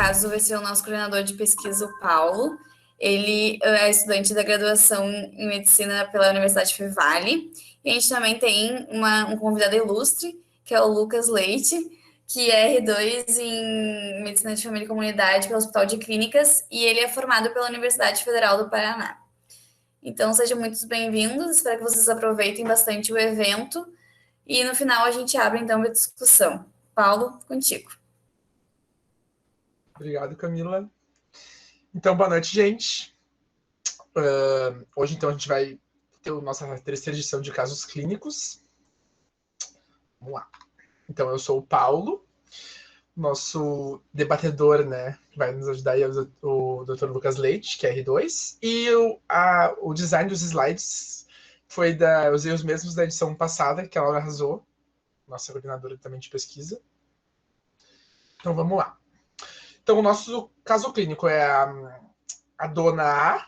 caso, vai ser o nosso coordenador de pesquisa, o Paulo. Ele é estudante da graduação em medicina pela Universidade Fevale. E a gente também tem um convidado ilustre, que é o Lucas Leite, que é R2 em Medicina de Família e Comunidade pelo Hospital de Clínicas, e ele é formado pela Universidade Federal do Paraná. Então, sejam muito bem-vindos, espero que vocês aproveitem bastante o evento, e no final a gente abre, então, a discussão. Paulo, contigo. Obrigado, Camila. Então, boa noite, gente. Hoje, então, a gente vai ter a nossa terceira edição de casos clínicos. Vamos lá. Então, eu sou o Paulo, nosso debatedor, né, que vai nos ajudar aí, o Dr. Lucas Leite, que é R2, e o design dos slides usei os mesmos da edição passada, que a Laura arrasou, nossa coordenadora também de pesquisa. Então, vamos lá. Então, o nosso caso clínico é a dona A,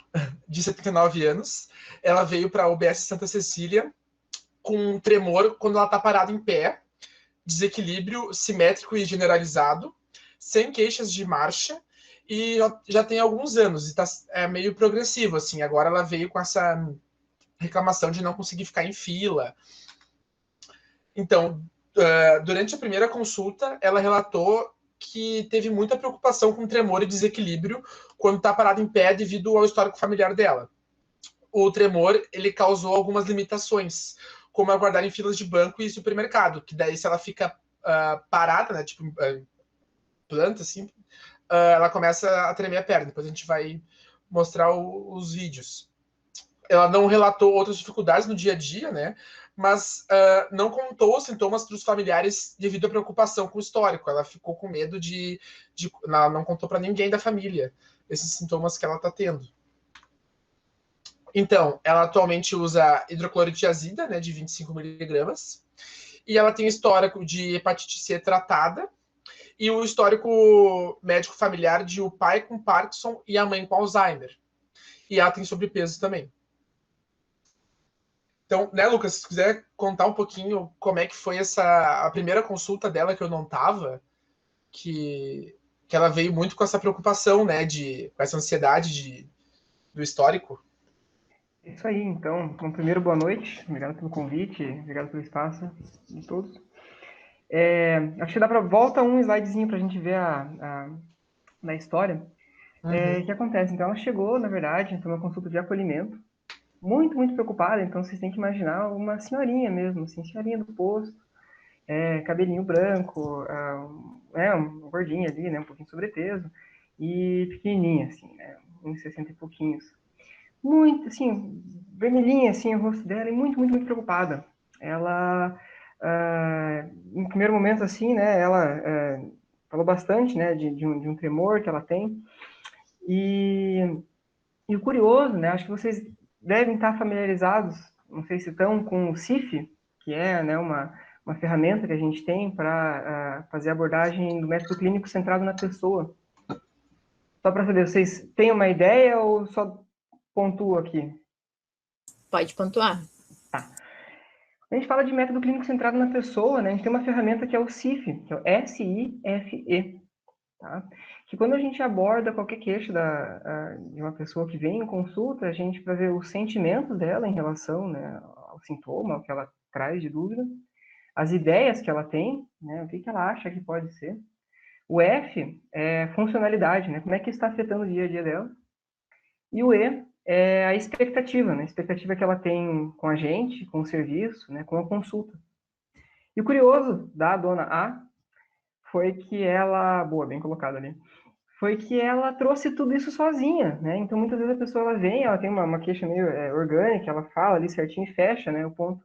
de 79 anos. Ela veio para a UBS Santa Cecília com um tremor quando ela está parada em pé, desequilíbrio simétrico e generalizado, sem queixas de marcha, e já tem alguns anos, e é meio progressivo, assim. Agora ela veio com essa reclamação de não conseguir ficar em fila. Então, durante a primeira consulta, ela relatou que teve muita preocupação com tremor e desequilíbrio quando está parada em pé devido ao histórico familiar dela. O tremor, ele causou algumas limitações, como aguardar em filas de banco e supermercado, que daí se ela fica parada, né, tipo planta, assim, ela começa a tremer a perna. Depois a gente vai mostrar os vídeos. Ela não relatou outras dificuldades no dia a dia, né, mas não contou os sintomas para os familiares devido à preocupação com o histórico. Ela ficou com medo não contou para ninguém da família esses sintomas que ela está tendo. Então, ela atualmente usa hidroclorotiazida, né, de 25 miligramas, e ela tem histórico de hepatite C tratada, e o histórico médico familiar de o pai com Parkinson e a mãe com Alzheimer. E ela tem sobrepeso também. Então, né, Lucas, se quiser contar um pouquinho como é que foi a primeira consulta dela, que eu não estava, que ela veio muito com essa preocupação, né, com essa ansiedade do histórico. Isso aí, então. Primeiro, boa noite. Obrigado pelo convite, obrigado pelo espaço de todos. Acho que dá para volta um slidezinho para a gente ver na história. O que acontece? Então, ela chegou, na verdade, foi uma consulta de acolhimento, muito, muito preocupada. Então, vocês têm que imaginar uma senhorinha mesmo, assim, senhorinha do posto, cabelinho branco, uma gordinha ali, né, um pouquinho sobrepeso, e pequenininha, assim, né, uns 60 e pouquinhos. Muito, assim, vermelhinha, assim, o rosto dela, e muito, muito, muito preocupada. Ela, em primeiro momento, assim, né, ela falou bastante, né, de um tremor que ela tem. E o curioso, né, acho que vocês devem estar familiarizados, não sei se estão, com o CIF, que é, né, uma ferramenta que a gente tem para fazer a abordagem do método clínico centrado na pessoa. Só para saber, vocês têm uma ideia ou só pontuo aqui? Pode pontuar. Tá. A gente fala de método clínico centrado na pessoa, né? A gente tem uma ferramenta que é o CIF, que é o SIFE, tá? Que quando a gente aborda qualquer queixa de uma pessoa que vem em consulta, a gente vai ver os sentimentos dela em relação, né, ao sintoma, ao que ela traz de dúvida, as ideias que ela tem, né, o que ela acha que pode ser. O F é funcionalidade, né? Como é que está afetando o dia a dia dela. E o E é a expectativa, né? A expectativa que ela tem com a gente, com o serviço, né? Com a consulta. E o curioso da dona A foi que ela, boa, bem colocado ali, foi que ela trouxe tudo isso sozinha, né? Então, muitas vezes a pessoa ela vem, ela tem uma queixa meio orgânica, ela fala ali certinho e fecha, né, o ponto.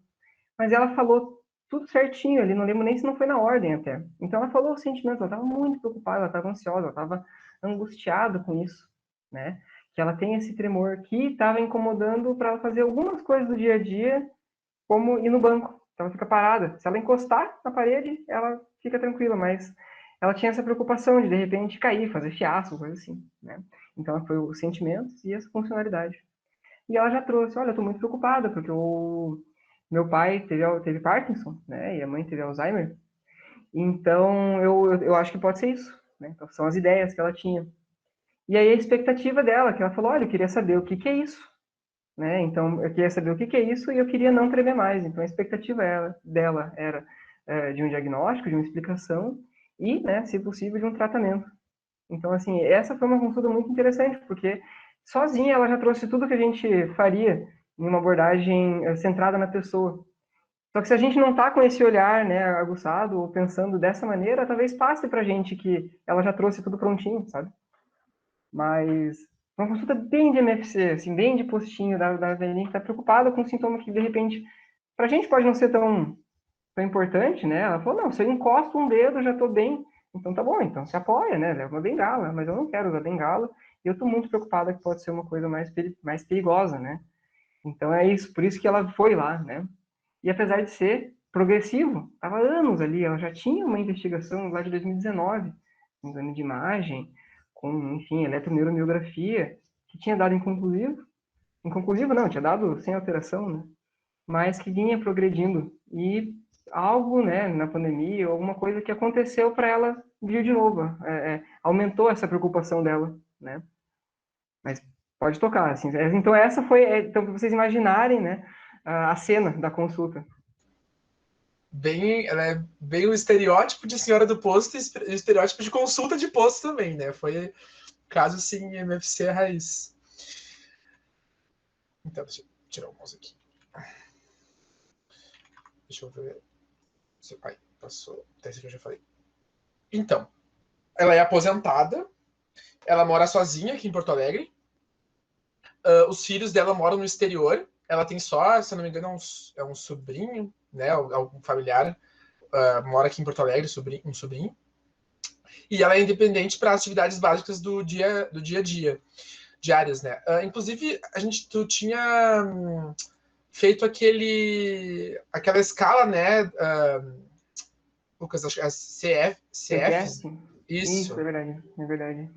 Mas ela falou tudo certinho ali, não lembro nem se não foi na ordem até. Então, ela falou o sentimento, ela estava muito preocupada, ela estava ansiosa, ela estava angustiada com isso, né? Que ela tem esse tremor que estava incomodando para ela fazer algumas coisas do dia a dia, como ir no banco. Então, ela fica parada. Se ela encostar na parede, ela fica tranquila, mas ela tinha essa preocupação de repente, cair, fazer fiasco, coisa assim, né? Então, foi os sentimentos e essa funcionalidade. E ela já trouxe, olha, eu estou muito preocupada, porque o meu pai teve Parkinson, né? E a mãe teve Alzheimer. Então, eu acho que pode ser isso, né? Então, são as ideias que ela tinha. E aí a expectativa dela, que ela falou, olha, eu queria saber o que que é isso, né? Então, eu queria saber o que que é isso e eu queria não tremer mais. Então, a expectativa dela era de um diagnóstico, de uma explicação e, né, se possível, de um tratamento. Então, assim, essa foi uma consulta muito interessante, porque sozinha ela já trouxe tudo que a gente faria em uma abordagem centrada na pessoa. Só que se a gente não está com esse olhar, né, aguçado ou pensando dessa maneira, talvez passe para a gente que ela já trouxe tudo prontinho, sabe? Mas uma consulta bem de MFC, assim, bem de postinho da velhinha que está preocupada com um sintoma que, de repente, para a gente pode não ser tão importante, né? Ela falou, não, se eu encosto um dedo, eu já estou bem. Então tá bom, então se apoia, né? Leva uma bengala, mas eu não quero usar bengala e eu estou muito preocupada que pode ser uma coisa mais perigosa, né? Então é isso, por isso que ela foi lá, né? E apesar de ser progressivo, estava anos ali, ela já tinha uma investigação lá de 2019, um exame de imagem, com, enfim, eletroneuromiografia, que tinha dado inconclusivo. Inconclusivo não, tinha dado sem alteração, né? Mas que vinha progredindo. E algo, né, na pandemia, alguma coisa que aconteceu para ela vir de novo. Aumentou essa preocupação dela, né? Mas pode tocar, assim. Então essa foi, então para vocês imaginarem, né, a cena da consulta. Ela é bem o estereótipo de senhora do posto e o estereótipo de consulta de posto também, né? Foi caso, sim, MFC raiz. Então, deixa eu tirar o mouse aqui. Deixa eu ver. Ai, passou. Esse aqui eu já falei. Então, ela é aposentada. Ela mora sozinha aqui em Porto Alegre. Os filhos dela moram no exterior. Ela tem só, se eu não me engano, é um sobrinho, né? Algum familiar mora aqui em Porto Alegre, um sobrinho. E ela é independente para atividades básicas do dia a dia, diárias, né? Inclusive, tu tinha feito aquela escala, né? Lucas, acho que é CF. Isso, é verdade.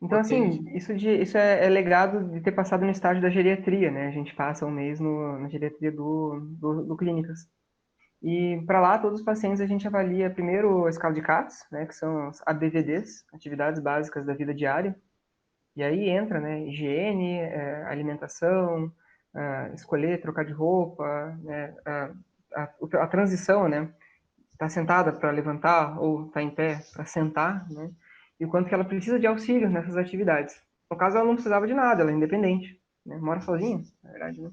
Então, Botei. assim, isso é legado de ter passado no estágio da geriatria, né? A gente passa um mês na geriatria do Clínicas. E para lá, todos os pacientes a gente avalia primeiro a escala de CATS, né? Que são as ABVDs, atividades básicas da vida diária. E aí entra, né? Higiene, alimentação, escolher, trocar de roupa, né? A transição, né? Está sentada para levantar ou está em pé para sentar, né? E o quanto que ela precisa de auxílio nessas atividades. No caso, ela não precisava de nada, ela é independente, né? Mora sozinha, na verdade, né?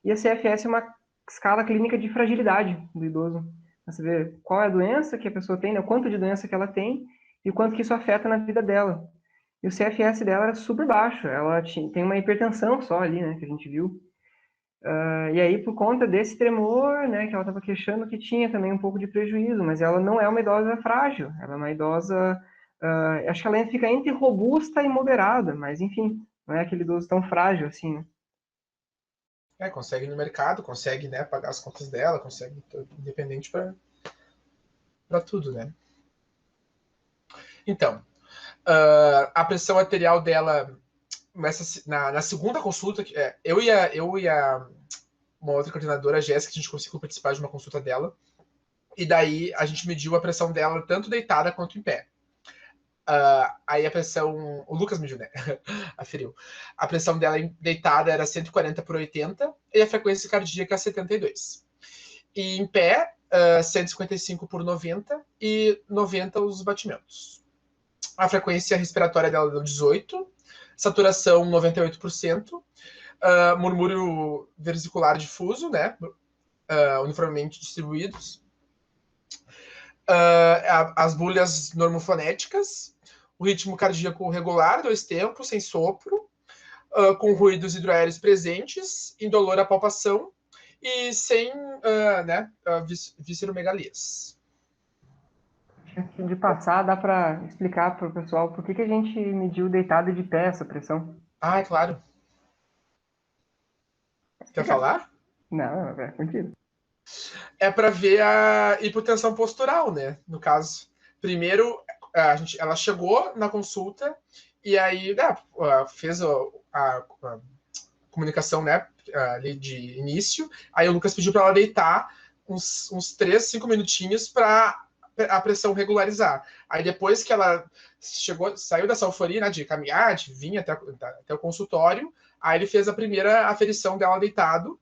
E a CFS é uma escala clínica de fragilidade do idoso. Você vê qual é a doença que a pessoa tem, né? O quanto de doença que ela tem e o quanto que isso afeta na vida dela. E o CFS dela era super baixo, ela tem uma hipertensão só ali, né, que a gente viu. E aí, por conta desse tremor, né, que ela estava queixando, que tinha também um pouco de prejuízo, mas ela não é uma idosa frágil, ela é uma idosa, acho que ela fica entre robusta e moderada, mas enfim, não é aquele idoso tão frágil assim, né? Consegue ir no mercado, consegue, né, pagar as contas dela, consegue independente para tudo, né? Então, a pressão arterial dela na segunda consulta, eu e uma outra coordenadora, a Jéssica, a gente conseguiu participar de uma consulta dela, e daí a gente mediu a pressão dela tanto deitada quanto em pé. Aí a pressão, o Lucas mediu, né? Aferiu. A pressão dela deitada era 140/80 e a frequência cardíaca 72. E em pé, 155/90 e 90 os batimentos. A frequência respiratória dela deu 18, saturação 98%, murmúrio vesicular difuso, né? Uniformemente distribuídos. As bulhas normofonéticas, o ritmo cardíaco regular, 2 tempos, sem sopro, com ruídos hidroaéreos presentes, indolor à palpação e sem visceromegalias. De passar, dá para explicar para o pessoal por que a gente mediu deitado de pé essa pressão? É claro. Quer falar? Não, é contigo. É para ver a hipotensão postural, né? No caso, primeiro ela chegou na consulta e aí fez a comunicação, né, ali de início. Aí o Lucas pediu para ela deitar uns 3, 5 minutinhos para a pressão regularizar. Aí depois que ela saiu dessa euforia, né, de caminhar, de vir até o consultório, aí ele fez a primeira aferição dela deitado,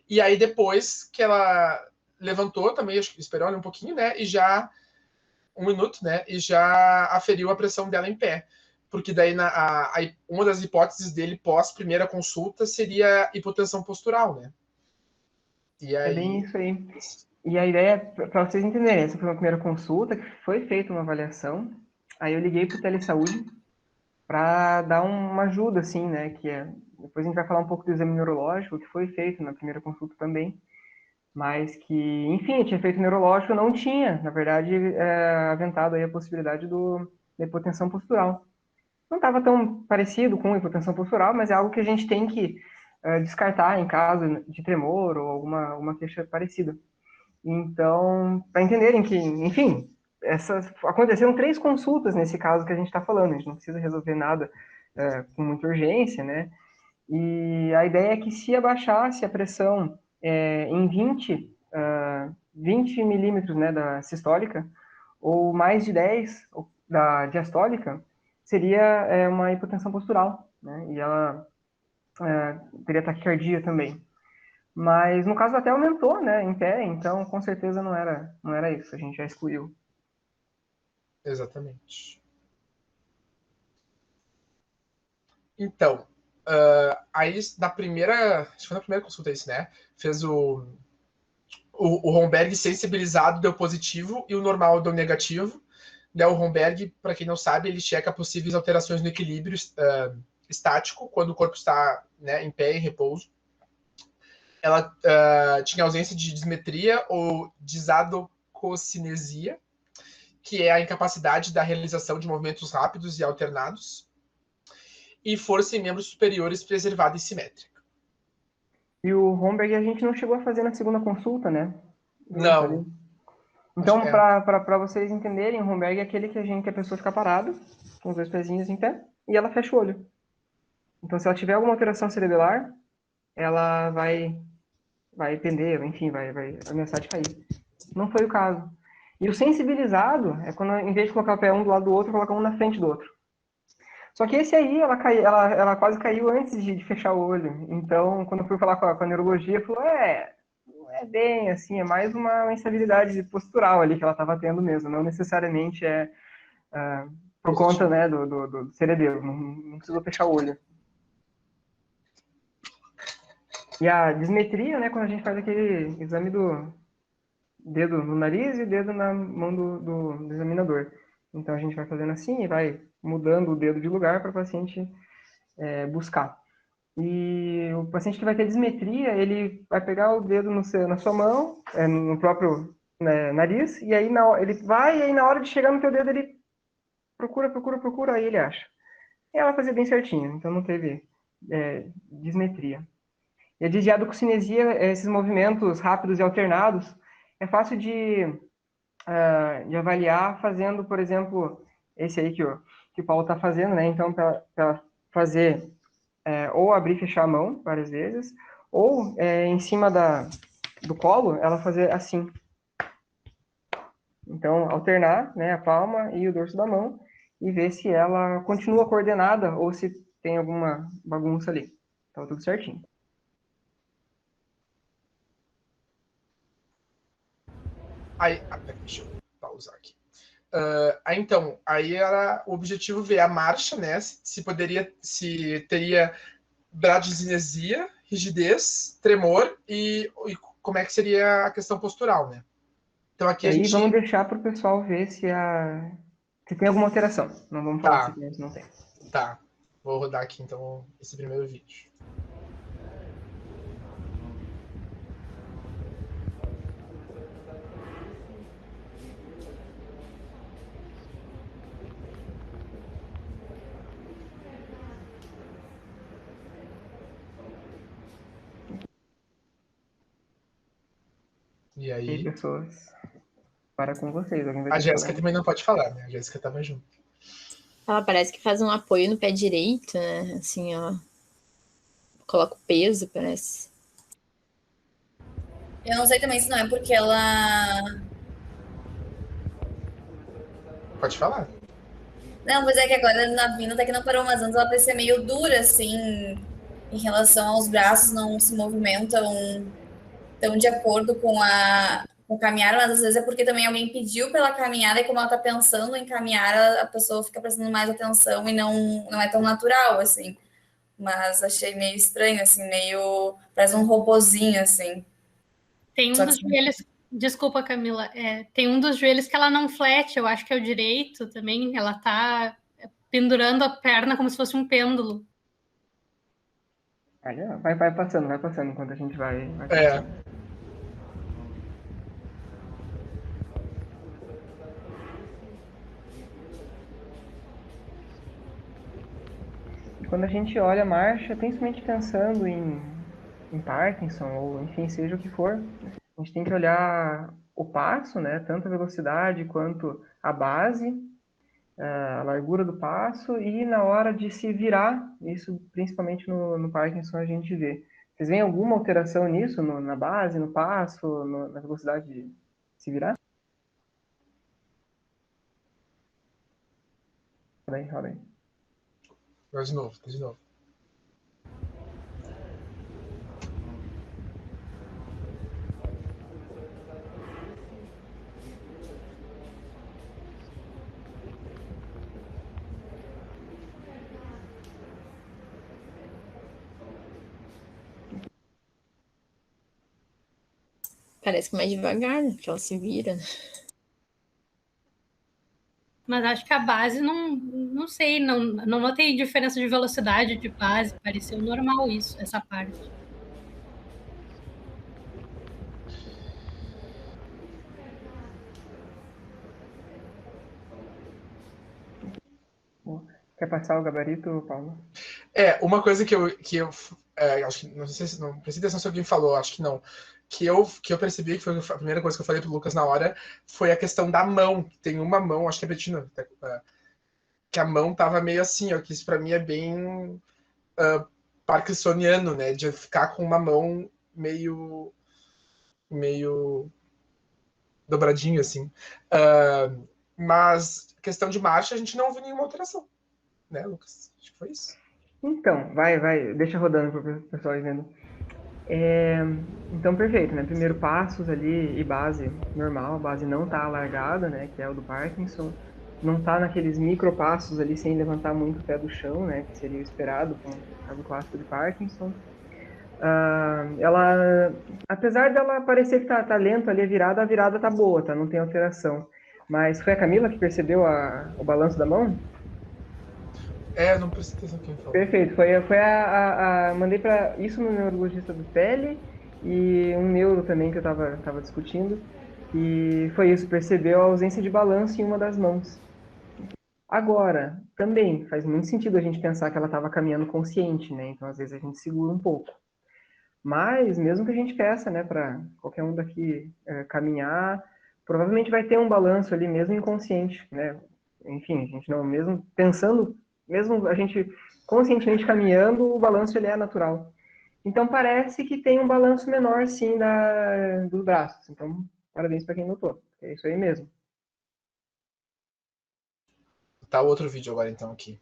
e aí depois que ela levantou também, acho que esperou um pouquinho, né, e já 1 minuto, né, e já aferiu a pressão dela em pé. Porque daí uma das hipóteses dele pós primeira consulta seria hipotensão postural, né? E aí... É bem isso aí. E a ideia, para vocês entenderem, essa foi uma primeira consulta, que foi feita uma avaliação, aí eu liguei para o Telesaúde para dar uma ajuda, assim, né, depois a gente vai falar um pouco do exame neurológico, que foi feito na primeira consulta também, mas que, enfim, tinha feito neurológico, não tinha, na verdade, aventado aí a possibilidade da hipotensão postural. Não estava tão parecido com hipotensão postural, mas é algo que a gente tem que descartar em caso de tremor ou alguma queixa parecida. Então, para entenderem que, enfim, aconteceram 3 consultas nesse caso que a gente está falando, a gente não precisa resolver nada com muita urgência, né? E a ideia é que se abaixasse a pressão em 20 milímetros, né, da sistólica, ou mais de 10 da diastólica, seria uma hipotensão postural, né? E ela teria taquicardia também. Mas no caso até aumentou, né, em pé, então com certeza não era isso, a gente já excluiu. Exatamente. Então, aí acho que foi na primeira consulta isso, né? Fez o Romberg sensibilizado deu positivo e o normal deu negativo. Né, o Romberg, para quem não sabe, ele checa possíveis alterações no equilíbrio estático, quando o corpo está, né, em pé, em repouso. Ela tinha ausência de dismetria ou disacocinesia, que é a incapacidade da realização de movimentos rápidos e alternados, e força em membros superiores preservada e simétrica. E o Romberg a gente não chegou a fazer na segunda consulta, né? Não. Então, para vocês entenderem, o Romberg é aquele que a pessoa fica parada, com os 2 pezinhos em pé, e ela fecha o olho. Então, se ela tiver alguma alteração cerebelar, ela vai pender, enfim, vai ameaçar de cair. Não foi o caso. E o sensibilizado é quando, em vez de colocar o pé um do lado do outro, coloca um na frente do outro. Só que esse aí, ela quase caiu antes de fechar o olho. Então, quando eu fui falar com a neurologia, falou, não é bem assim, é mais uma instabilidade postural ali que ela estava tendo mesmo, não necessariamente por conta, né, do cerebelo, não precisou fechar o olho. E a dismetria, né, quando a gente faz aquele exame do dedo no nariz e dedo na mão do examinador. Então a gente vai fazendo assim e vai mudando o dedo de lugar para o paciente buscar. E o paciente que vai ter dismetria, ele vai pegar o dedo na sua mão, no próprio nariz, e aí ele vai, e aí na hora de chegar no teu dedo ele procura, aí ele acha. E ela fazia bem certinho, então não teve dismetria. E a disdiadocinesia, esses movimentos rápidos e alternados, é fácil de avaliar fazendo, por exemplo, esse aí que o Paulo está fazendo, né? Então, para fazer ou abrir e fechar a mão várias vezes, ou em cima do colo, ela fazer assim. Então, alternar, né, a palma e o dorso da mão e ver se ela continua coordenada ou se tem alguma bagunça ali. Então, tudo certinho. Aí, deixa eu pausar aqui. Aí era o objetivo ver a marcha, né? Se teria bradicinesia, rigidez, tremor e como é que seria a questão postural, né? Então aqui aí vamos deixar para o pessoal ver se tem alguma alteração. Não vamos falar se não tem. Tá. Vou rodar aqui então esse primeiro vídeo. E aí, pessoas, para com vocês. A Jéssica também não pode falar, né? A Jéssica estava junto. Ela parece que faz um apoio no pé direito, né? Assim, ó. Coloca o peso, parece. Eu não sei também se não é porque ela Pode falar. Não, mas é que agora na vinda até que não parou, mas antes ela parecia meio dura, assim, em relação aos braços, não se movimentam tão de acordo com o caminhar, mas às vezes é porque também alguém pediu pela caminhada e como ela tá pensando em caminhar, a pessoa fica prestando mais atenção e não é tão natural, assim. Mas achei meio estranho, assim, meio... Parece um robozinho, assim. Tem um Só dos que... joelhos. Desculpa, Camila. Tem um dos joelhos que ela não flete, eu acho que é o direito também. Ela tá pendurando a perna como se fosse um pêndulo. Olha, vai passando enquanto a gente vai É. passando. E quando a gente olha a marcha, principalmente pensando em Parkinson, ou enfim, seja o que for, a gente tem que olhar o passo, né? Tanto a velocidade quanto a base, a largura do passo, e na hora de se virar, isso principalmente no Parkinson a gente vê. Vocês veem alguma alteração nisso, na base, no passo, na velocidade de se virar? Roda aí. Vai de novo, de novo. Parece que mais devagar, né? Porque ela se vira. Mas acho que a base não sei, não notei diferença de velocidade de base, pareceu normal isso, essa parte. Quer passar o gabarito, Paulo? Uma coisa que eu acho que, não sei se, não prestei atenção se alguém falou, acho que não, que eu percebi, que foi a primeira coisa que eu falei pro Lucas na hora, foi a questão da mão. Tem uma mão, acho que é a Betina, que a mão tava meio assim, ó, que isso pra mim é bem parkinsoniano, né, de ficar com uma mão meio dobradinho, assim. Mas questão de marcha, a gente não viu nenhuma alteração, né, Lucas? Acho que foi isso. Então, vai, deixa rodando para o pessoal ir vendo. Então, perfeito, né? Primeiro passos ali e base normal, a base não tá alargada, né? Que é o do Parkinson. Não tá naqueles micropassos ali sem levantar muito o pé do chão, né? Que seria o esperado com o caso clássico de Parkinson. Ela, apesar dela parecer que tá lento ali a virada tá boa, tá? Não tem alteração. Mas foi a Camila que percebeu o balanço da mão? Não prestei atenção quem falou. Perfeito. Mandei para isso no neurologista do pele e um neuro também que eu tava discutindo. E foi isso, percebeu a ausência de balanço em uma das mãos. Agora, também faz muito sentido a gente pensar que ela estava caminhando consciente, né? Então, às vezes, a gente segura um pouco. Mas, mesmo que a gente peça, né, para qualquer um daqui caminhar, provavelmente vai ter um balanço ali, mesmo inconsciente, né? Enfim, a gente não, mesmo pensando, mesmo a gente conscientemente caminhando, o balanço ele é natural. Então, parece que tem um balanço menor, sim, dos braços. Então, parabéns para quem notou. É isso aí mesmo. Tá o outro vídeo agora, então, aqui.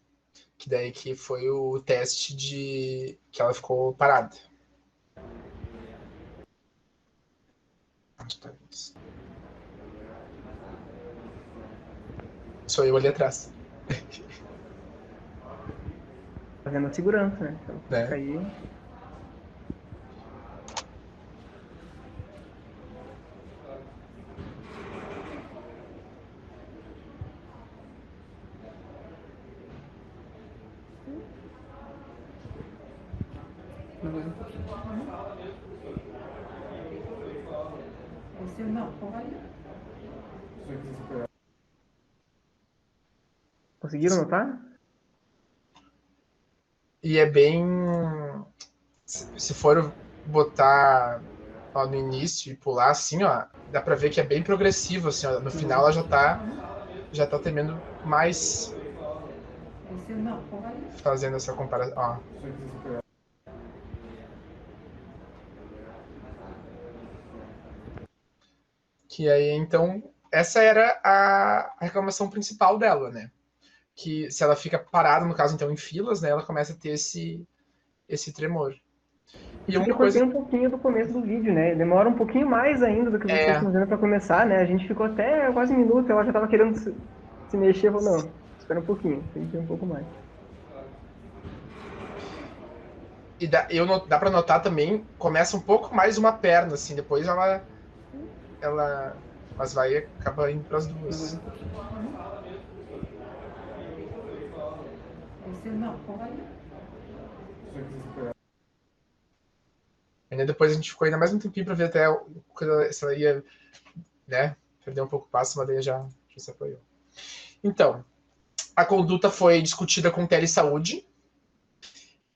Que daí que foi o teste que ela ficou parada. Sou eu ali atrás. Fazendo a segurança, né? Então, fica aí. Conseguiram notar? E é bem... Se for botar no início e pular assim, ó, dá pra ver que é bem progressivo, assim, ó. No final ela já tá temendo mais fazendo essa comparação, ó. Que aí, então, essa era a reclamação principal dela, né? Que se ela fica parada, no caso, então, em filas, né? Ela começa a ter esse tremor. E Isso que uma eu cortei coisa... um pouquinho do começo do vídeo, né? Demora um pouquinho mais ainda do que vocês estão vendo para começar, né? A gente ficou até quase um minuto, ela já estava querendo se mexer, eu falei, não, espera um pouquinho, tem que ter um pouco mais. E dá para notar também, começa um pouco mais uma perna, assim, depois mas vai acaba indo para as duas. Ainda depois a gente ficou ainda mais um tempinho para ver até se ela ia, né, perder um pouco o passo, mas daí já se apoiou. Então, a conduta foi discutida com o Telesaúde,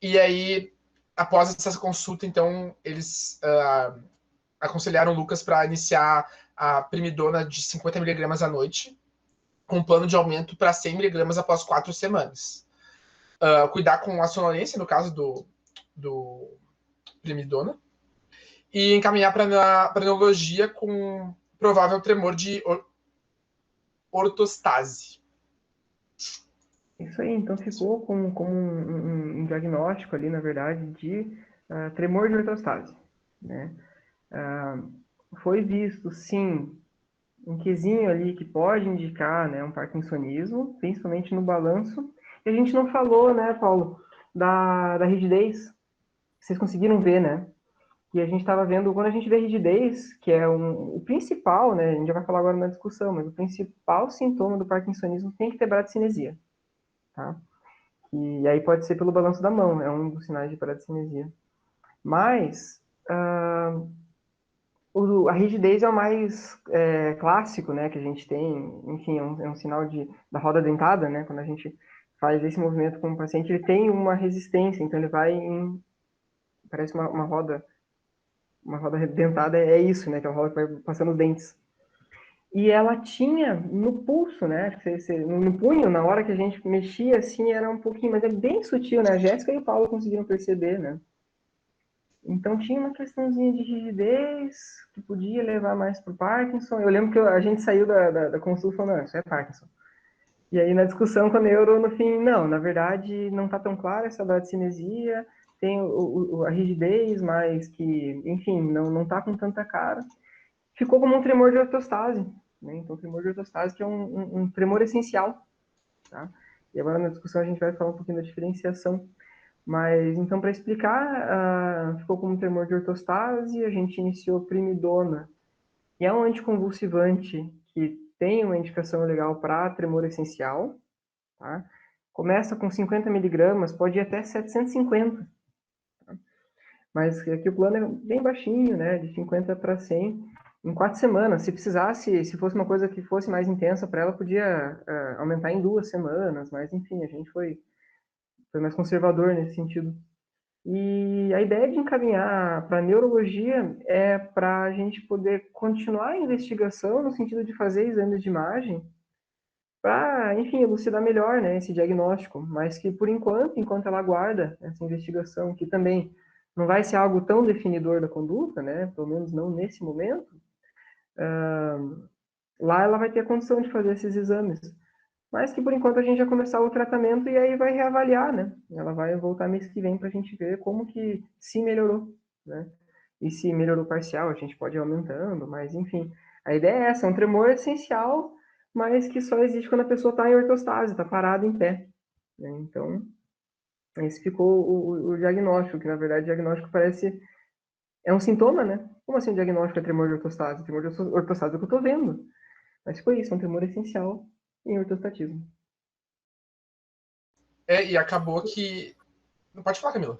e aí, após essa consulta, então, eles aconselharam o Lucas para iniciar a primidona de 50 mg à noite, com um plano de aumento para 100 mg após 4 semanas. Cuidar com a sonolência, no caso do primidona, e encaminhar para neurologia com provável tremor de ortostase. Isso aí, então ficou como um diagnóstico ali, na verdade, de tremor de ortostase, né? Foi visto, sim, um quezinho ali que pode indicar, né, um parkinsonismo, principalmente no balanço. E a gente não falou, né, Paulo, da rigidez. Vocês conseguiram ver, né? E a gente estava vendo, quando a gente vê rigidez, que é o principal, né, a gente já vai falar agora na discussão, mas o principal sintoma do parkinsonismo tem que ter bradicinesia, tá? E aí pode ser pelo balanço da mão, é um dos sinais de bradicinesia. Mas a rigidez é o mais clássico, né, que a gente tem, enfim, é um sinal da roda dentada, né, quando a gente faz esse movimento com o paciente, ele tem uma resistência, então ele vai parece uma roda dentada, é isso, né, que é a roda que vai passando os dentes. E ela tinha no pulso, né, no punho, na hora que a gente mexia, assim, era um pouquinho, mas é bem sutil, né, a Jéssica e o Paulo conseguiram perceber, né. Então tinha uma questãozinha de rigidez que podia levar mais para o Parkinson. Eu lembro que a gente saiu da consulta falando, não, isso é Parkinson. E aí na discussão com a neuro, no fim, não, na verdade não está tão clara essa bradicinesia, tem a rigidez, mas que, enfim, não está com tanta cara. Ficou como um tremor de ortostase, né? Então tremor de ortostase que é um tremor essencial, tá? E agora na discussão a gente vai falar um pouquinho da diferenciação. Mas, então, para explicar, ficou como tremor de ortostase, a gente iniciou primidona, que é um anticonvulsivante que tem uma indicação legal para tremor essencial, tá? Começa com 50 miligramas, pode ir até 750, tá? Mas aqui o plano é bem baixinho, né, de 50 para 100, em 4 semanas. Se precisasse, se fosse uma coisa que fosse mais intensa para ela, podia aumentar em 2 semanas, mas enfim, a gente foi mais conservador nesse sentido. E a ideia de encaminhar para neurologia é para a gente poder continuar a investigação no sentido de fazer exames de imagem para, enfim, elucidar melhor, né, esse diagnóstico, mas que por enquanto ela aguarda essa investigação, que também não vai ser algo tão definidor da conduta, né, pelo menos não nesse momento, lá ela vai ter a condição de fazer esses exames. Mas que por enquanto a gente vai começar o tratamento e aí vai reavaliar, né? Ela vai voltar mês que vem para a gente ver como que se melhorou, né? E se melhorou parcial, a gente pode ir aumentando, mas enfim. A ideia é essa, é um tremor essencial, mas que só existe quando a pessoa está em ortostase, está parada em pé, né? Então, esse ficou o diagnóstico, que na verdade o diagnóstico parece... É um sintoma, né? Como assim o diagnóstico é tremor de ortostase? Tremor de ortostase é o que eu estou vendo. Mas foi isso, é um tremor essencial em ortostatismo. E acabou que... Não pode falar, Camila.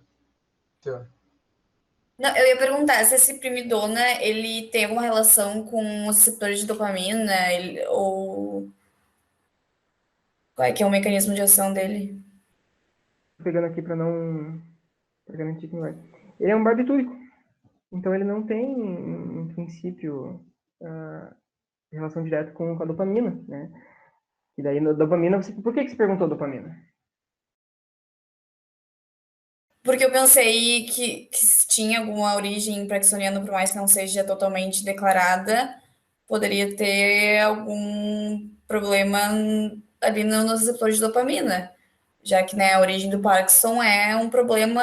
Não, eu ia perguntar se esse primidona, ele tem alguma relação com os receptores de dopamina, ou qual é que é o mecanismo de ação dele? Pegando aqui para não... Pra garantir que não vai. Ele é um barbitúrico. Então ele não tem, em princípio, relação direta com a dopamina, né? E daí, na dopamina, por que você perguntou dopamina? Porque eu pensei que tinha alguma origem parkinsoniana, por mais que não seja totalmente declarada, poderia ter algum problema ali nos receptores de dopamina, já que, né, a origem do Parkinson é um problema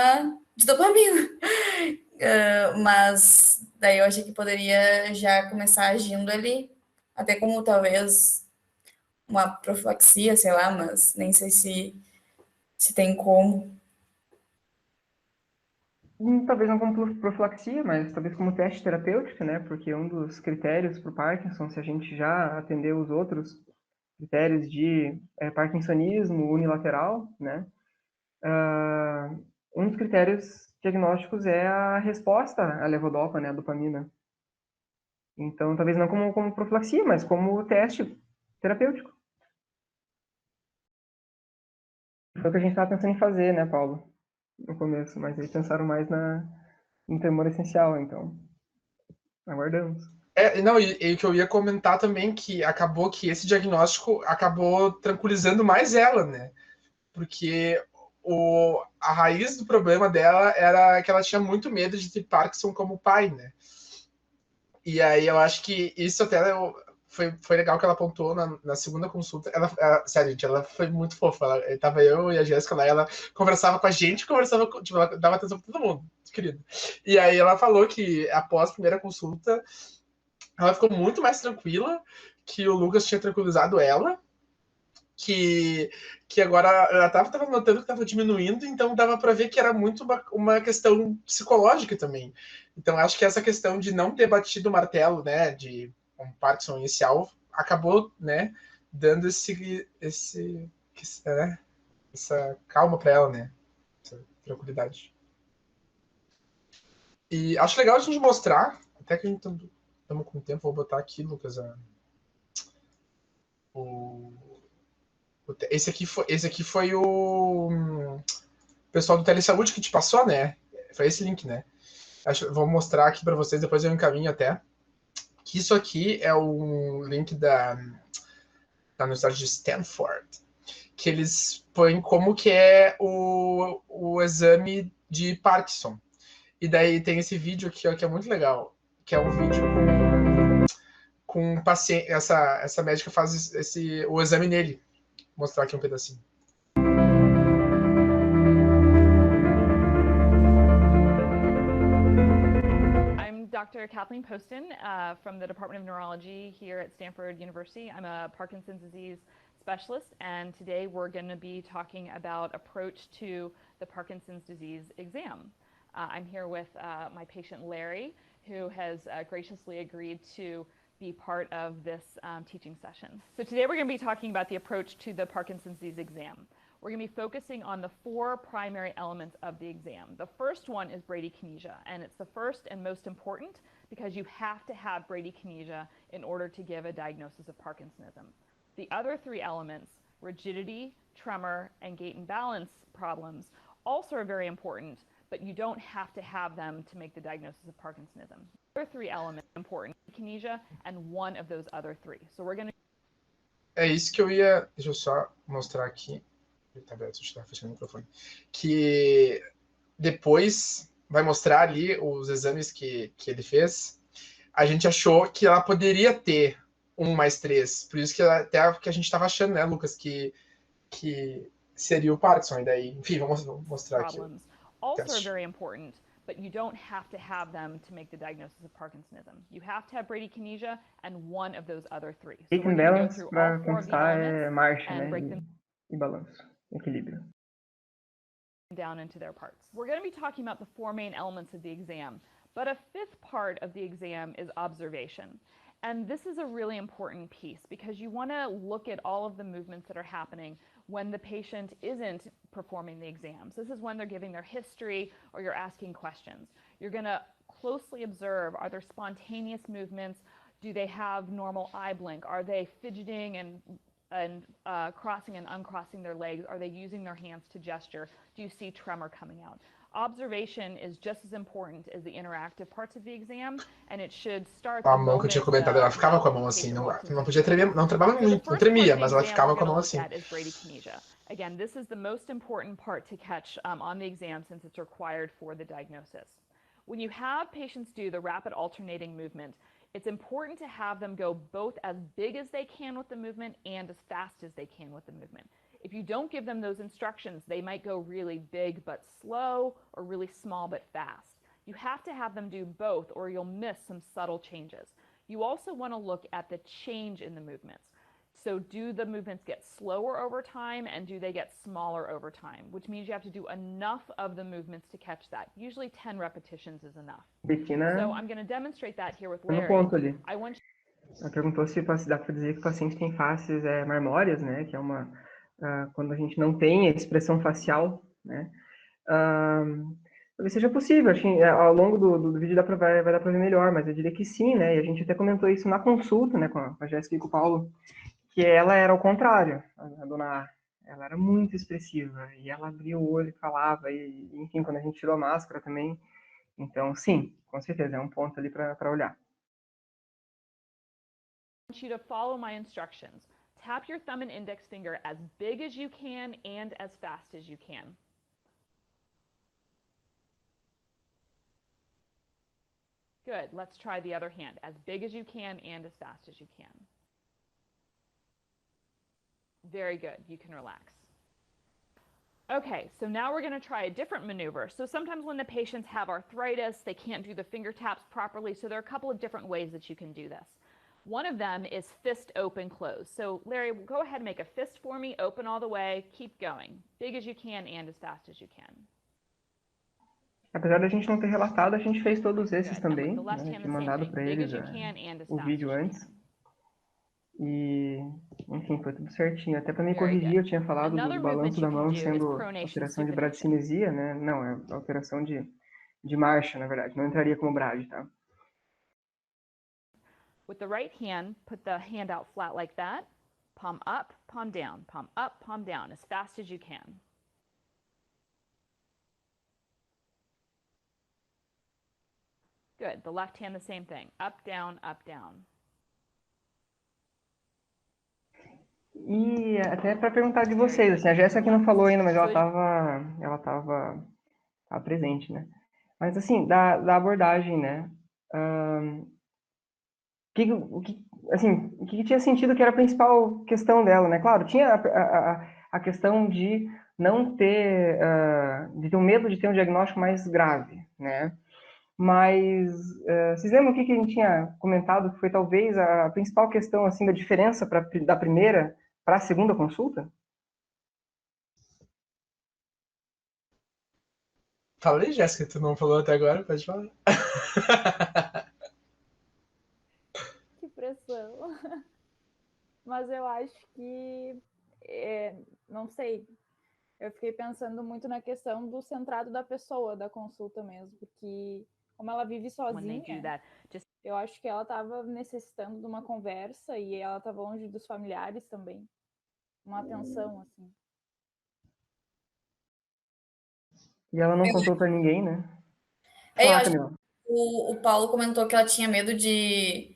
de dopamina. Mas daí eu achei que poderia já começar agindo ali, até como talvez uma profilaxia, sei lá, mas nem sei se tem como. Talvez não como profilaxia, mas talvez como teste terapêutico, né? Porque um dos critérios para o Parkinson, se a gente já atendeu os outros critérios de parkinsonismo unilateral, né? Um dos critérios diagnósticos é a resposta à levodopa, né? A dopamina. Então, talvez não como profilaxia, mas como teste terapêutico. Foi o que a gente estava pensando em fazer, né, Paulo? No começo, mas eles pensaram mais no tremor essencial, então aguardamos. Não, e o que eu ia comentar também, que acabou que esse diagnóstico acabou tranquilizando mais ela, né? Porque a raiz do problema dela era que ela tinha muito medo de ter Parkinson como pai, né? E aí eu acho que isso até foi legal que ela apontou na segunda consulta. Sério, gente, ela foi muito fofa. Tava eu e a Jéssica lá, ela conversava com a gente, tipo, ela dava atenção pra todo mundo, querido. E aí ela falou que após a primeira consulta, ela ficou muito mais tranquila, que o Lucas tinha tranquilizado ela, que agora ela tava notando que estava diminuindo, então dava para ver que era muito uma questão psicológica também. Então acho que essa questão de não ter batido o martelo, né, de um Parkinson inicial, acabou, né, dando né, essa calma para ela, né, essa tranquilidade. E acho legal a gente mostrar, até que a gente estamos com tempo, vou botar aqui, Lucas, esse aqui foi o pessoal do Telesaúde que te passou, né? Foi esse link, né? Vou mostrar aqui para vocês, depois eu encaminho até. Que isso aqui é um link da Universidade de Stanford, que eles põem como que é o exame de Parkinson. E daí tem esse vídeo aqui, ó, que é muito legal, que é um vídeo com um paciente, essa médica faz o exame nele. Vou mostrar aqui um pedacinho. Dr. Kathleen Poston from the Department of Neurology here at Stanford University. I'm a Parkinson's disease specialist, and today we're going to be talking about approach to the Parkinson's disease exam. I'm here with my patient Larry, who has graciously agreed to be part of this teaching session. So today we're going to be talking about the approach to the Parkinson's disease exam. We're going to be focusing on the 4 primary elements of the exam. The first one is bradykinesia, and it's the first and most important because you have to have bradykinesia in order to give a diagnosis of Parkinsonism. The other 3 elements, rigidity, tremor, and gait and balance problems, also are very important, but you don't have to have them to make the diagnosis of Parkinsonism. The other 3 elements are important, bradykinesia, and one of those other 3. So we're going to... É isso que eu ia... Deixa eu só mostrar aqui. Tá aberto, deixa eu estar fechando o microfone. Que depois vai mostrar ali os exames que ele fez. A gente achou que ela poderia ter 1 mais 3. Por isso que até que a gente estava achando, né, Lucas, que seria o Parkinson. E daí, enfim, vamos mostrar aqui. Also are very important, but you don't have to have them to make the diagnosis of Parkinsonism. You have to have bradykinesia and one of those other 3. Gait and balance, para constar, é marcha, né, e balanço, equilíbrio. Down into their parts. We're going to be talking about the 4 main elements of the exam, but a 5th part of the exam is observation. And this is a really important piece because you want to look at all of the movements that are happening when the patient isn't performing the exams. This is when they're giving their history or you're asking questions. You're going to closely observe, are there spontaneous movements? Do they have normal eye blink? Are they fidgeting and crossing and uncrossing their legs? Are they using their hands to gesture? Do you see tremor coming out? Observation is just as important as the interactive parts of the exam, and it should start a mão que eu tinha comentado, ela ficava com a mão assim, não podia tremer, não tremava muito, não tremia, mas ela ficava com a mão assim. Again, this is the most important part to catch on the exam since it's required for the diagnosis. When you have patients do the rapid alternating movement, It's important to have them go both as big as they can with the movement and as fast as they can with the movement. If you don't give them those instructions, they might go really big but slow or really small but fast. You have to have them do both or you'll miss some subtle changes. You also want to look at the change in the movements. So do the movements get slower over time and do they get smaller over time? Which means you have to do enough of the movements to catch that. Usually 10 repetitions is enough. So I'm going to demonstrate that here with Larry. ponto ali. I want Ela perguntou se dá para dizer que o paciente tem faces marmóreas, né? Que é uma quando a gente não tem a expressão facial, né? Talvez seja possível. Acho que ao longo do vídeo vai dar para ver melhor, mas eu diria que sim, né? E a gente até comentou isso na consulta, né? Com a Jéssica e com o Paulo, que ela era ao contrário, a dona A. Ela era muito expressiva e ela abria o olho e falava, e enfim, quando a gente tirou a máscara também. Então, sim, com certeza, é um ponto ali para olhar. you to follow my instructions. Tap your thumb and index finger as big as you can and as fast as you can. Good. Let's try the other hand. As big as you can and as fast as you can. Very good. You can relax. Okay, so now we're going to try a different maneuver. So sometimes when the patients have arthritis, they can't do the finger taps properly. So there are a couple of different ways that you can do this. One of them is fist open close. So Larry, go ahead and make a fist for me, open all the way, keep going. Big as you can and as fast as you can. Apesar da gente não ter relatado, a gente fez todos esses também, né? Tinha mandado para eles o vídeo antes. E, enfim, foi tudo certinho. Até para me corrigir, eu tinha falado do balanço da mão sendo alteração de bradicinesia, né? Não, é alteração de marcha, na verdade. Não entraria como brade, tá? With the right hand, put the hand out flat like that. Palm up, palm down, as fast as you can. Good. The left hand, the same thing. Up, down, up, down. E até para perguntar de vocês, assim, a Jéssica aqui não falou ainda, mas ela estava presente, né? Mas assim, da abordagem, né? O que tinha sentido que era a principal questão dela, né? Claro, tinha a questão de não ter, de ter um medo de ter um diagnóstico mais grave, né? Mas vocês lembram o que a gente tinha comentado que foi talvez a principal questão assim da diferença da primeira para a segunda consulta? Fala aí, Jéssica, tu não falou até agora, pode falar. Que pressão. Mas eu acho que, não sei, eu fiquei pensando muito na questão do centrado da pessoa, da consulta mesmo, porque como ela vive sozinha, eu acho que ela estava necessitando de uma conversa e ela estava longe dos familiares também. Uma atenção, assim. E ela não contou para ninguém, né? Eu acho que o Paulo comentou que ela tinha medo de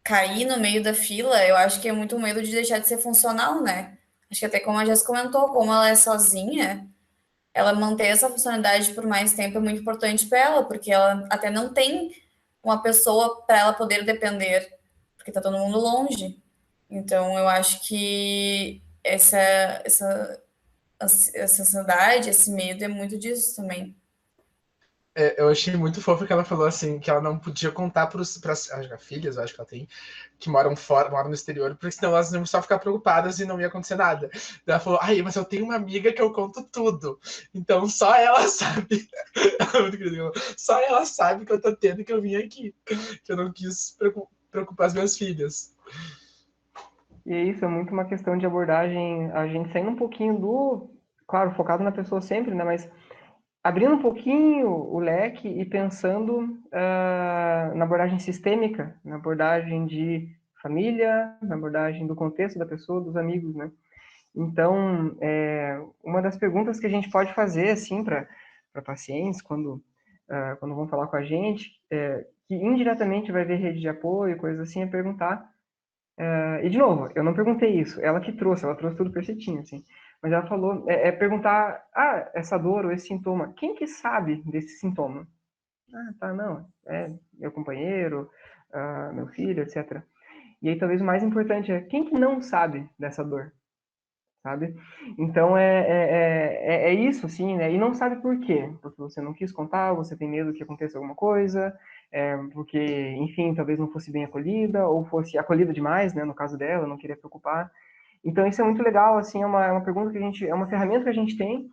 cair no meio da fila. Eu acho que é muito medo de deixar de ser funcional, né? Acho que até como a Jéssica comentou, como ela é sozinha, ela manter essa funcionalidade por mais tempo é muito importante para ela, porque ela até não tem uma pessoa para ela poder depender, porque tá todo mundo longe. Então, eu acho que essa ansiedade, esse medo é muito disso também. Eu achei muito fofo que ela falou assim, que ela não podia contar para as filhas, eu acho que ela tem, que moram fora, moram no exterior, porque senão elas iam só ficar preocupadas e não ia acontecer nada. Ela falou, mas eu tenho uma amiga que eu conto tudo. Então só ela sabe. Só ela sabe que eu tô tendo que eu vim aqui. Que eu não quis preocupar as minhas filhas. E é isso, é muito uma questão de abordagem, a gente saindo um pouquinho claro, focado na pessoa sempre, né, mas abrindo um pouquinho o leque e pensando na abordagem sistêmica, na abordagem de família, na abordagem do contexto da pessoa, dos amigos, né. Então, uma das perguntas que a gente pode fazer, assim, para pacientes, quando vão falar com a gente, que indiretamente vai ver rede de apoio, coisas assim, é perguntar. E, de novo, eu não perguntei isso, ela trouxe tudo perfeitinho, assim. Mas ela falou, perguntar, essa dor ou esse sintoma, quem que sabe desse sintoma? Tá, não, é meu companheiro, meu filho, etc. E aí talvez o mais importante é quem que não sabe dessa dor, sabe? Então é isso, assim, né? E não sabe por quê. Porque você não quis contar, você tem medo que aconteça alguma coisa, porque, enfim, talvez não fosse bem acolhida, ou fosse acolhida demais, né? No caso dela, não queria preocupar. Então isso é muito legal, assim, é uma pergunta que a gente, é uma ferramenta que a gente tem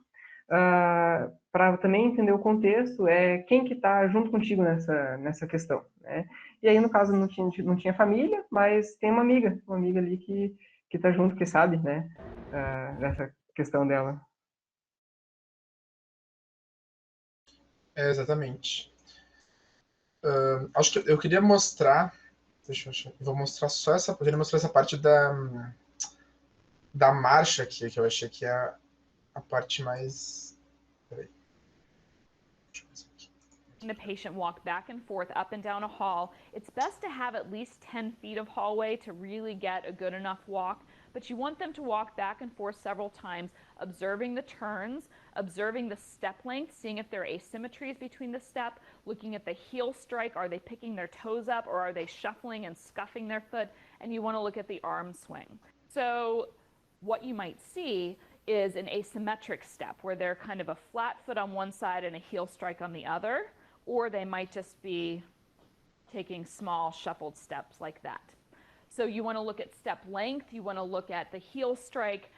para também entender o contexto, quem que está junto contigo nessa questão, né? E aí, no caso, não tinha família, mas tem uma amiga ali que está junto, que sabe, né? Dessa questão dela. Exatamente. Acho que eu queria mostrar. Deixa eu achar. Vou mostrar só essa. Eu queria mostrar essa parte da marcha aqui, que eu achei que é a parte mais. Peraí. Deixa eu ver aqui. The patient walk back and forth up and down a hall, it's best to have at least 10 feet of hallway to really get a good enough walk, but you want them to walk back and forth several times, observing the turns, observing the step length, seeing if there are asymmetries between the step, looking at the heel strike, are they picking their toes up or are they shuffling and scuffing their foot, and you want to look at the arm swing. So what you might see is an asymmetric step where they're kind of a flat foot on one side and a heel strike on the other, or they might just be taking small shuffled steps like that. So you want to look at step length, you want to look at the heel strike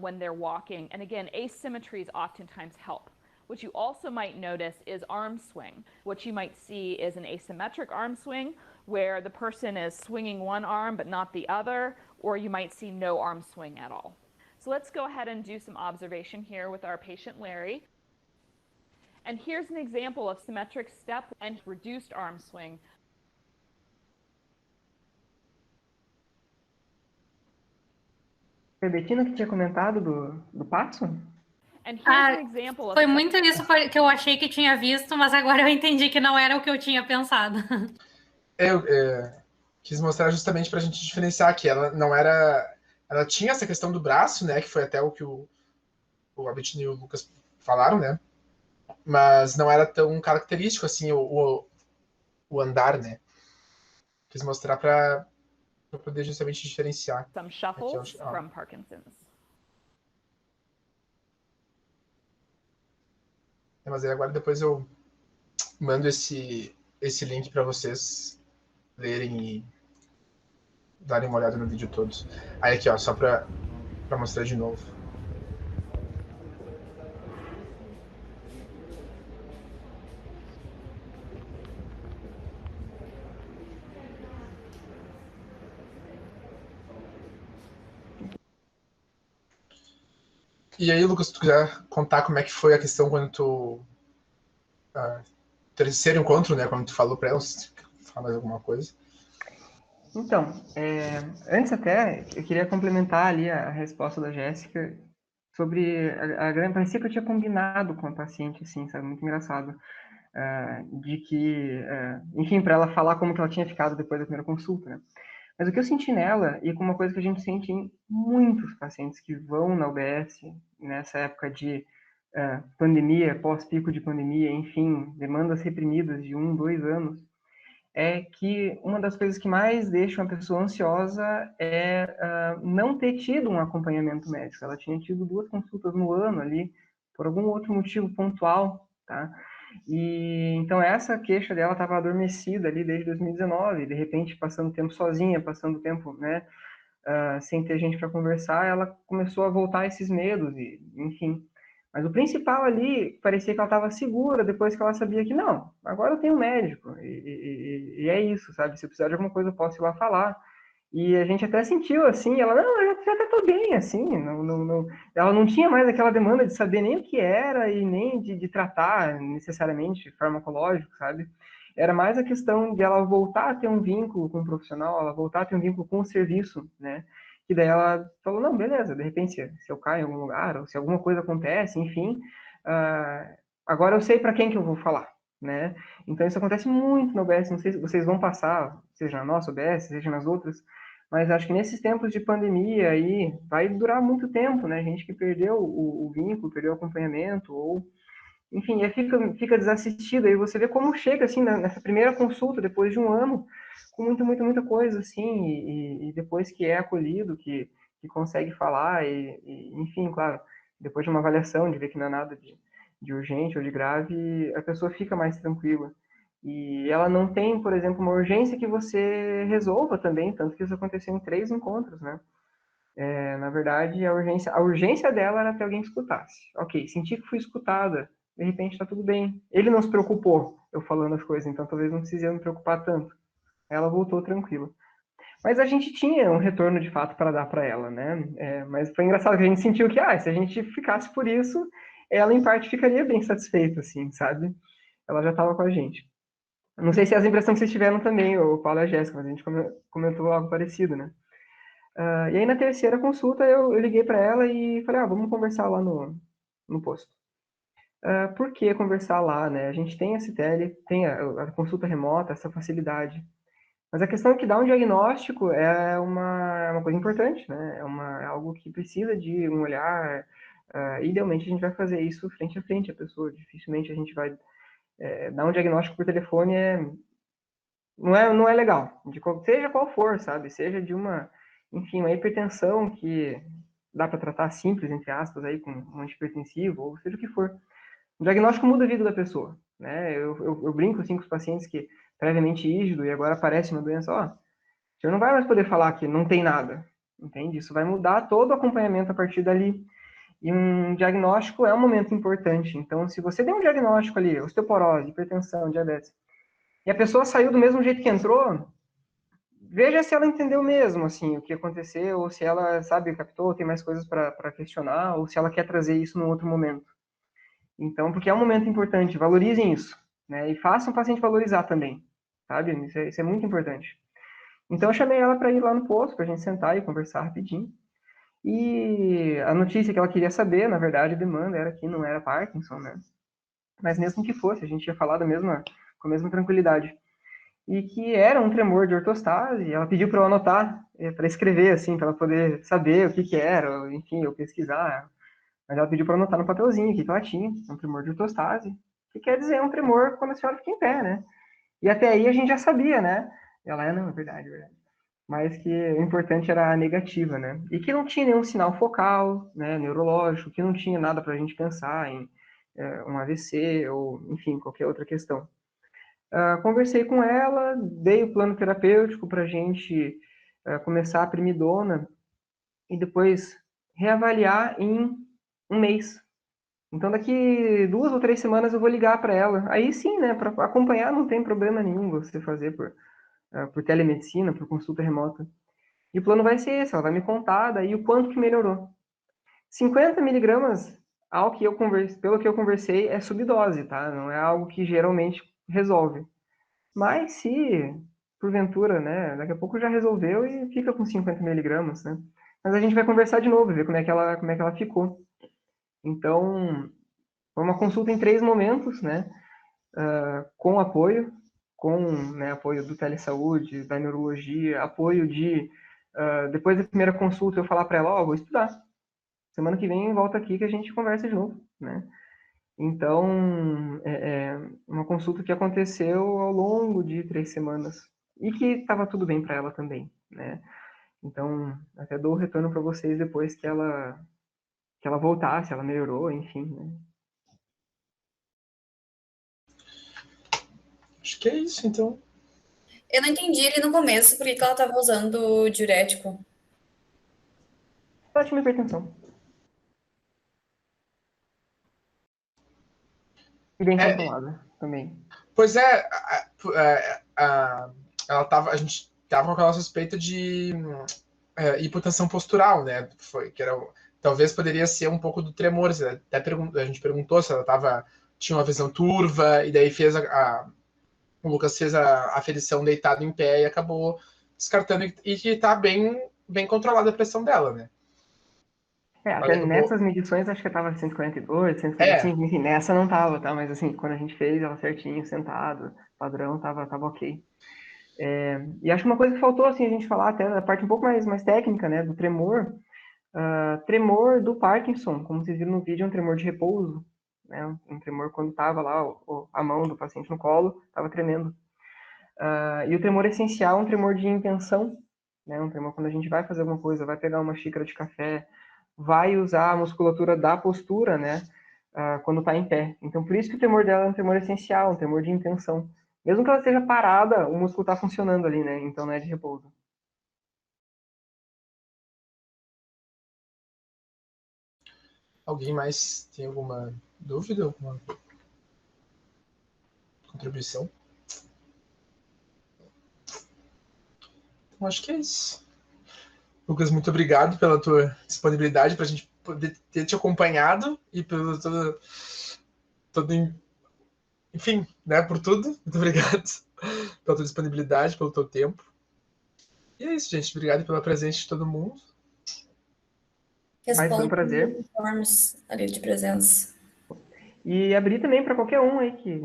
when they're walking, and again, asymmetries oftentimes help. What you also might notice is arm swing. What you might see is an asymmetric arm swing where the person is swinging one arm but not the other, or you might see no arm swing at all. So let's go ahead and do some observation here with our patient Larry. And here's an example of symmetric step and reduced arm swing. Foi a Betina que tinha comentado do passo? And here's an example of Foi muito isso que eu achei que tinha visto, mas agora eu entendi que não era o que eu tinha pensado. Eu quis mostrar justamente para a gente diferenciar que ela não era. Ela tinha essa questão do braço, né? Que foi até o que o Betina e o Lucas falaram, né? Mas não era tão característico assim o andar, né? Quis mostrar para poder justamente diferenciar. some shuffles from Parkinson's. Mas aí agora depois eu mando esse link para vocês lerem e darem uma olhada no vídeo todos. Aí aqui, ó, só para mostrar de novo. E aí, Lucas, se tu quiser contar como é que foi a questão quando tu... terceiro encontro, né? Quando tu falou para ela, se falar mais alguma coisa. Então, antes até, eu queria complementar ali a resposta da Jéssica sobre a grande... Parecia que eu tinha combinado com a paciente, assim, sabe? Muito engraçado. De que... enfim, para ela falar como que ela tinha ficado depois da primeira consulta, né? Mas o que eu senti nela, e com uma coisa que a gente sente em muitos pacientes que vão na UBS, nessa época de pandemia, pós-pico de pandemia, enfim, demandas reprimidas de 1, 2 anos, é que uma das coisas que mais deixa uma pessoa ansiosa é não ter tido um acompanhamento médico. Ela tinha tido 2 consultas no ano ali, por algum outro motivo pontual, tá? E então essa queixa dela estava adormecida ali desde 2019, de repente passando tempo sozinha, passando tempo, né, sem ter gente para conversar, ela começou a voltar esses medos e, enfim. Mas o principal ali parecia que ela estava segura depois que ela sabia que não, agora eu tenho um médico e é isso, sabe? Se precisar de alguma coisa eu posso ir lá falar. E a gente até sentiu assim, ela, não, eu já até tô bem, assim, ela não tinha mais aquela demanda de saber nem o que era e nem de tratar necessariamente farmacológico, sabe? Era mais a questão de ela voltar a ter um vínculo com o profissional, ela voltar a ter um vínculo com o serviço, né? E daí ela falou, não, beleza, de repente se eu caio em algum lugar, ou se alguma coisa acontece, enfim, agora eu sei para quem que eu vou falar, né? Então isso acontece muito no OBS, não sei se vocês vão passar, seja na nossa OBS, seja nas outras, mas acho que nesses tempos de pandemia aí vai durar muito tempo, né? Gente que perdeu o vínculo, perdeu o acompanhamento, ou enfim, fica desassistido. Aí você vê como chega assim nessa primeira consulta, depois de um ano, com muita coisa, assim, e depois que é acolhido, que consegue falar, enfim, claro, depois de uma avaliação, de ver que não é nada de urgente ou de grave, a pessoa fica mais tranquila. E ela não tem, por exemplo, uma urgência que você resolva também, tanto que isso aconteceu em 3 encontros, né? Na verdade, a urgência dela era ter alguém que escutasse. Ok, senti que fui escutada, de repente tá tudo bem. Ele não se preocupou, eu falando as coisas, então talvez não precise eu me preocupar tanto. Ela voltou tranquila. Mas a gente tinha um retorno de fato para dar para ela, né? Mas foi engraçado que a gente sentiu que, se a gente ficasse por isso, ela em parte ficaria bem satisfeita, assim, sabe? Ela já estava com a gente. Não sei se é as impressões que vocês tiveram também, o Paulo e a Jéssica, mas a gente comentou algo parecido, né? E aí na terceira consulta eu liguei para ela e falei, vamos conversar lá no posto. Por que conversar lá, né? A gente tem a CTL, tem a consulta remota, essa facilidade. Mas a questão é que dar um diagnóstico é uma coisa importante, né? É algo que precisa de um olhar. Idealmente a gente vai fazer isso frente a frente a pessoa. Dificilmente a gente vai dar um diagnóstico por telefone. Não é legal, seja qual for, sabe? Seja de uma hipertensão que dá para tratar simples, entre aspas, aí, com um antihipertensivo, ou seja o que for. O diagnóstico muda a vida da pessoa, né? Eu brinco assim com os pacientes que previamente ígido e agora aparece uma doença, você não vai mais poder falar que não tem nada, entende? Isso vai mudar todo o acompanhamento a partir dali. E um diagnóstico é um momento importante. Então, se você der um diagnóstico ali, osteoporose, hipertensão, diabetes, e a pessoa saiu do mesmo jeito que entrou, veja se ela entendeu mesmo, assim, o que aconteceu, ou se ela, sabe, captou, tem mais coisas para questionar, ou se ela quer trazer isso num outro momento. Então, porque é um momento importante, valorizem isso, né? E façam o paciente valorizar também, sabe? Isso é muito importante. Então, eu chamei ela para ir lá no posto, para a gente sentar e conversar rapidinho. E a notícia que ela queria saber, na verdade, a demanda era que não era Parkinson, né? Mas mesmo que fosse, a gente ia falar com a mesma tranquilidade. E que era um tremor de ortostase, ela pediu para eu anotar, para escrever, assim, para ela poder saber o que era, enfim, eu pesquisar. Mas ela pediu para anotar no papelzinho o que ela tinha, um tremor de ortostase, que quer dizer um tremor quando a senhora fica em pé, né? E até aí a gente já sabia, né? Ela, não, é verdade, é verdade. Mas que o importante era a negativa, né? E que não tinha nenhum sinal focal, né, neurológico, que não tinha nada para a gente pensar em um AVC ou, enfim, qualquer outra questão. Conversei com ela, dei o plano terapêutico para a gente começar a primidona e depois reavaliar em um mês. Então, daqui 2 ou 3 semanas eu vou ligar para ela. Aí sim, né, para acompanhar não tem problema nenhum você fazer por telemedicina, por consulta remota. E o plano vai ser esse, ela vai me contar daí o quanto que melhorou. 50 miligramas, pelo que eu conversei, é subdose, tá? Não é algo que geralmente resolve. Mas se, porventura, né, daqui a pouco já resolveu e fica com 50 miligramas, né? Mas a gente vai conversar de novo, ver como é que ela ficou. Então, foi uma consulta em 3 momentos, né? Com apoio, apoio do telesaúde, da neurologia, apoio depois da primeira consulta eu falar para ela, vou estudar. Semana que vem volta aqui que a gente conversa de novo, né? Então, uma consulta que aconteceu ao longo de 3 semanas e que estava tudo bem para ela também, né? Então, até dou o retorno para vocês depois que ela voltasse, ela melhorou, enfim, né? Acho que é isso, então. Eu não entendi ali no começo por que ela estava usando o diurético. Ela tinha uma hipertensão. E bem controlada também. Pois a gente tava com aquela suspeita de hipotensão postural, né? Talvez poderia ser um pouco do tremor. Até a gente perguntou se ela tinha uma visão turva, e daí o Lucas fez a aferição deitado em pé e acabou descartando e que tá bem, bem controlada a pressão dela, né? Até nessas medições acho que tava 142, 145, enfim, nessa não tava, tá? Mas assim, quando a gente fez ela certinho, sentado, padrão, tava ok. E acho que uma coisa que faltou, assim, a gente falar até da parte um pouco mais técnica, né, do tremor, tremor do Parkinson, como vocês viram no vídeo, é um tremor de repouso, né, um tremor quando tava lá a mão do paciente no colo, tava tremendo. E o tremor essencial é um tremor de intenção, né? Um tremor quando a gente vai fazer alguma coisa, vai pegar uma xícara de café, vai usar a musculatura da postura, né? Quando está em pé. Então, por isso que o tremor dela é um tremor essencial, um tremor de intenção. Mesmo que ela esteja parada, o músculo está funcionando ali, né? Então, não é de repouso. Alguém mais tem alguma dúvida, alguma contribuição? Então, acho que é isso. Lucas, muito obrigado pela tua disponibilidade para a gente poder ter te acompanhado e pelo todo enfim, né, por tudo. Muito obrigado pela tua disponibilidade, pelo teu tempo. E é isso, gente. Obrigado pela presença de todo mundo. Vai ser um prazer. Formas ali de presença. E abrir também para qualquer um aí que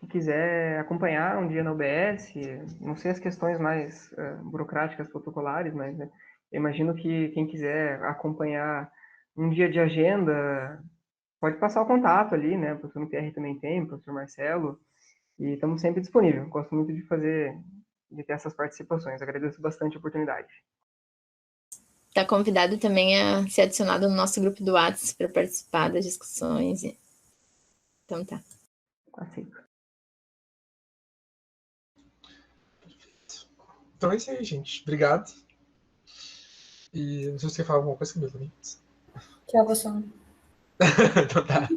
quiser acompanhar um dia na UBS, não sei as questões mais burocráticas, protocolares, mas né, eu imagino que quem quiser acompanhar um dia de agenda, pode passar o contato ali, né? O professor Pierre também tem, o professor Marcelo, e estamos sempre disponíveis. Gosto muito de ter essas participações. Agradeço bastante a oportunidade. Tá convidado também a ser adicionado no nosso grupo do WhatsApp para participar das discussões. Então tá. Aceito. Então é isso aí, gente. Obrigado. E não sei se você quer falar alguma coisa comigo também. Tchau, pessoal. Então tá.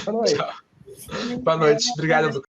Boa noite. Tchau. Boa noite. Obrigado, Lucas.